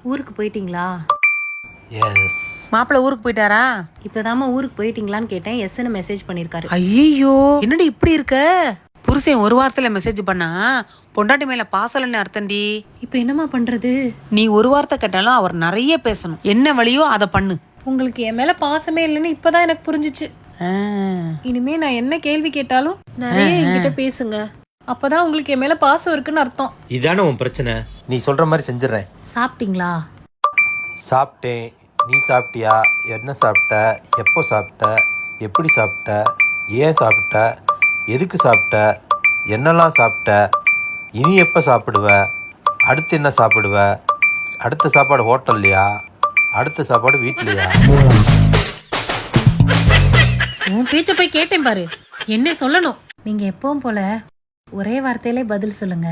ஊருக்கு போயிட்டீங்களா? எஸ். மாப்பிள்ள ஊருக்கு போயிட்டாரா? இப்பதாம்மா ஊருக்கு போயிட்டீங்களான்னு கேட்டேன். எஸ்ன்னு மெசேஜ் பண்ணிருக்காரு. ஐயோ என்னடி இப்படி இருக்க? புருஷன் ஒரு வாரத்துல மெசேஜ் பண்ணா பொண்டாட்டி மேல பாசலன்னு அர்த்தம்டி. இப்ப என்னம்மா பண்றது? நீ ஒரு வார்த்தை கேட்டாலும் அவர் நிறைய பேசணும். என்ன வழியோ அதை பண்ணு. உங்களுக்கு என் மேல பாசமே இல்லைன்னு இப்பதான் எனக்கு புரிஞ்சிச்சு. இனிமே நான் என்ன கேள்வி கேட்டாலும் நிறைய என்கிட்ட பேசுங்க. அப்பதான் உங்களுக்கு என் மேல பாசம் இருக்குன்னு அர்த்தம். இதானே உன் பிரச்சனை. நீ சொல்ற மாதிரி செஞ்சிடறேன். சாப்பிட்டீங்களா? சாப்பிட்டேன். நீ சாப்பிட்டியா? என்ன சாப்பிட்ட? எப்போ சாப்பிட்ட? எப்படி சாப்பிட்ட? ஏன் சாப்பிட்ட? எதுக்கு சாப்பிட்ட? என்னெல்லாம் சாப்பிட்ட? இனி எப்போ சாப்பிடுவ? அடுத்து என்ன சாப்பிடுவ? அடுத்த சாப்பாடு ஹோட்டல்லையா? அடுத்த சாப்பாடு வீட்லையா? உன் பேச்ச போய் கேட்டேன் பாரு. என்ன சொல்லணும்? நீங்க எப்பவும் போல ஒரே வார்த்தையிலே பதில் சொல்லுங்க.